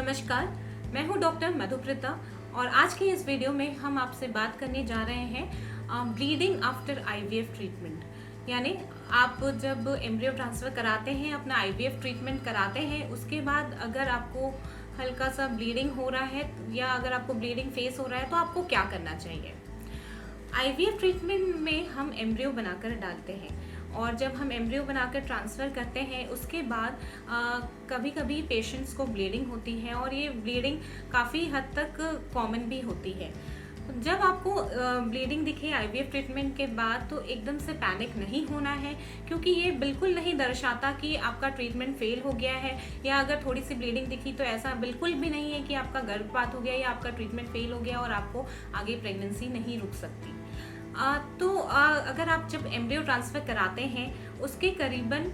नमस्कार, मैं हूं डॉक्टर मधुप्रीता और आज के इस वीडियो में हम आपसे बात करने जा रहे हैं ब्लीडिंग आफ्टर आईवीएफ ट्रीटमेंट। यानी आप जब एम्ब्रियो ट्रांसफ़र कराते हैं, अपना आईवीएफ ट्रीटमेंट कराते हैं, उसके बाद अगर आपको हल्का सा ब्लीडिंग हो रहा है या अगर आपको ब्लीडिंग फेस हो रहा है तो आपको क्या करना चाहिए। आईवीएफ ट्रीटमेंट में हम एम्ब्रियो बनाकर डालते हैं और जब हम एम्ब्रियो बनाकर ट्रांसफ़र करते हैं उसके बाद कभी कभी पेशेंट्स को ब्लीडिंग होती है और ये ब्लीडिंग काफ़ी हद तक कॉमन भी होती है। जब आपको ब्लीडिंग दिखे आईवीएफ ट्रीटमेंट के बाद तो एकदम से पैनिक नहीं होना है, क्योंकि ये बिल्कुल नहीं दर्शाता कि आपका ट्रीटमेंट फेल हो गया है, या अगर थोड़ी सी ब्लीडिंग दिखी तो ऐसा बिल्कुल भी नहीं है कि आपका गर्भपात हो गया या आपका ट्रीटमेंट फेल हो गया और आपको आगे प्रेगनेंसी नहीं रुक सकती। अगर आप जब एम्ब्रियो ट्रांसफ़र कराते हैं उसके करीबन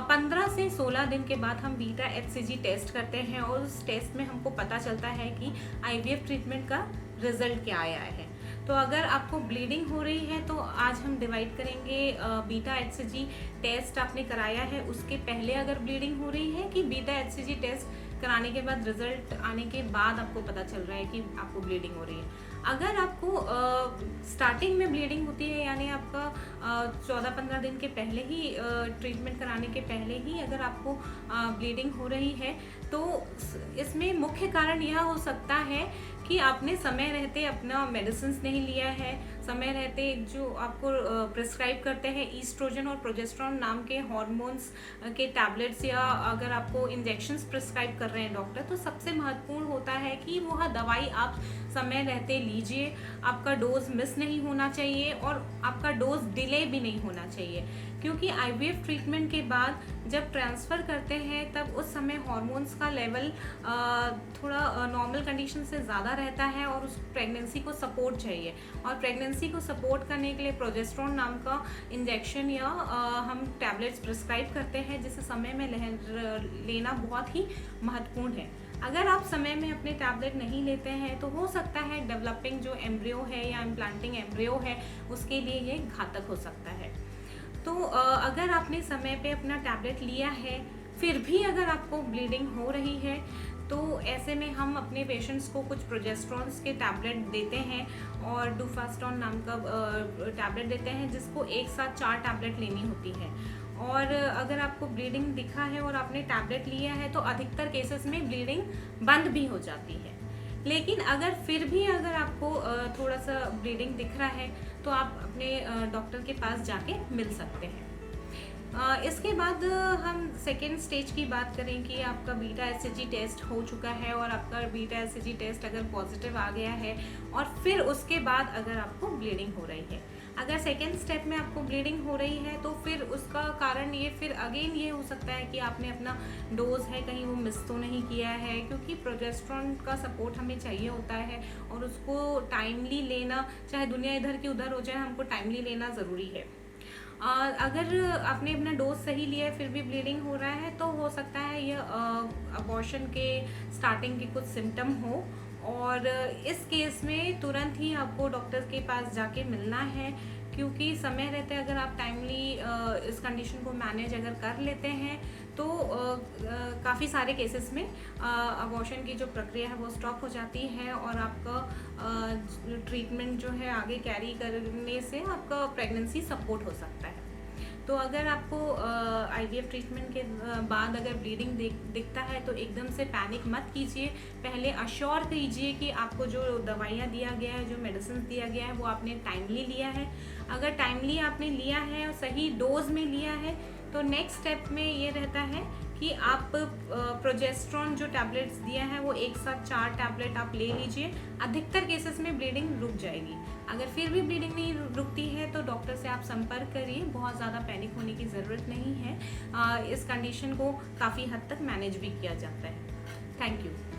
15 से 16 दिन के बाद हम बीटा एचसीजी टेस्ट करते हैं और उस टेस्ट में हमको पता चलता है कि आईवीएफ ट्रीटमेंट का रिजल्ट क्या आया है। तो अगर आपको ब्लीडिंग हो रही है तो आज हम डिवाइड करेंगे बीटा एचसीजी टेस्ट आपने कराया है उसके पहले अगर ब्लीडिंग हो रही है, कि बीटा एचसीजी टेस्ट कराने के बाद रिजल्ट आने के बाद आपको पता चल रहा है कि आपको ब्लीडिंग हो रही है। अगर आपको स्टार्टिंग में ब्लीडिंग होती है, यानी आपका 14-15 दिन के पहले ही ट्रीटमेंट कराने के पहले ही अगर आपको ब्लीडिंग हो रही है, तो इसमें मुख्य कारण यह हो सकता है कि आपने समय रहते अपना मेडिसिन नहीं लिया है, समय रहते जो आपको प्रिस्क्राइब करते हैं ईस्ट्रोजन और प्रोजेस्टेरोन नाम के हार्मोन्स के टैबलेट्स, या अगर आपको इंजेक्शंस प्रिस्क्राइब कर रहे हैं डॉक्टर, तो सबसे महत्वपूर्ण होता है कि वह दवाई आप समय रहते लीजिए। आपका डोज मिस नहीं होना चाहिए और आपका डोज डिले भी नहीं होना चाहिए, क्योंकि आईवीएफ ट्रीटमेंट के बाद जब ट्रांसफ़र करते हैं तब उस समय हार्मोन्स का लेवल थोड़ा नॉर्मल कंडीशन से ज़्यादा रहता है और उस प्रेगनेंसी को सपोर्ट चाहिए, और प्रेगनेंसी को सपोर्ट करने के लिए प्रोजेस्टेरोन नाम का इंजेक्शन या हम टैबलेट्स प्रिस्क्राइब करते हैं, जिसे समय में लेना बहुत ही महत्वपूर्ण है। अगर आप समय में अपने टैबलेट नहीं लेते हैं तो हो सकता है डेवलपिंग जो एम्ब्रियो है या इम्प्लांटिंग एम्ब्रियो है उसके लिए ये घातक हो सकता है। तो अगर आपने समय पे अपना टैबलेट लिया है फिर भी अगर आपको ब्लीडिंग हो रही है तो ऐसे में हम अपने पेशेंट्स को कुछ प्रोजेस्टेरोन्स के टैबलेट देते हैं और डुफास्टोन नाम का टैबलेट देते हैं, जिसको एक साथ 4 टैबलेट लेनी होती है। और अगर आपको ब्लीडिंग दिखा है और आपने टैबलेट लिया है तो अधिकतर केसेस में ब्लीडिंग बंद भी हो जाती है। लेकिन अगर फिर भी अगर आपको थोड़ा सा ब्लीडिंग दिख रहा है तो आप अपने डॉक्टर के पास जाके मिल सकते हैं। इसके बाद हम सेकेंड स्टेज की बात करें कि आपका बीटा एचसीजी टेस्ट हो चुका है और आपका बीटा एचसीजी टेस्ट अगर पॉजिटिव आ गया है और फिर उसके बाद अगर आपको ब्लीडिंग हो रही है। अगर सेकेंड स्टेप में आपको ब्लीडिंग हो रही है तो फिर उसका कारण ये फिर अगेन ये हो सकता है कि आपने अपना डोज है कहीं वो मिस तो नहीं किया है, क्योंकि प्रोजेस्टेरोन का सपोर्ट हमें चाहिए होता है और उसको टाइमली लेना, चाहे दुनिया इधर की उधर हो जाए, हमको टाइमली लेना ज़रूरी है। अगर आपने अपना डोज सही लिया है फिर भी ब्लीडिंग हो रहा है तो हो सकता है यह अबॉर्शन के स्टार्टिंग के कुछ सिम्टम हो, और इस केस में तुरंत ही आपको डॉक्टर के पास जाके मिलना है, क्योंकि समय रहते अगर आप टाइमली इस कंडीशन को मैनेज अगर कर लेते हैं तो काफ़ी सारे केसेस में अबॉर्शन की जो प्रक्रिया है वो स्टॉप हो जाती है और आपका ट्रीटमेंट जो है आगे कैरी करने से आपका प्रेगनेंसी सपोर्ट हो सकता है। तो अगर आपको आईवीएफ ट्रीटमेंट के बाद अगर ब्लीडिंग दिखता है तो एकदम से पैनिक मत कीजिए, पहले अश्योर कीजिए कि आपको जो दवाइयाँ दिया गया है, जो मेडिसिन दिया गया है वो आपने टाइमली लिया है। अगर टाइमली आपने लिया है और सही डोज में लिया है तो नेक्स्ट स्टेप में ये रहता है कि आप प्रोजेस्टेरोन जो टैबलेट्स दिया है वो एक साथ 4 टैबलेट आप ले लीजिए। अधिकतर केसेस में ब्लीडिंग रुक जाएगी। अगर फिर भी ब्लीडिंग नहीं रुकती है तो डॉक्टर से आप संपर्क करिए, बहुत ज़्यादा पैनिक होने की ज़रूरत नहीं है। इस कंडीशन को काफ़ी हद तक मैनेज भी किया जाता है। Thank you.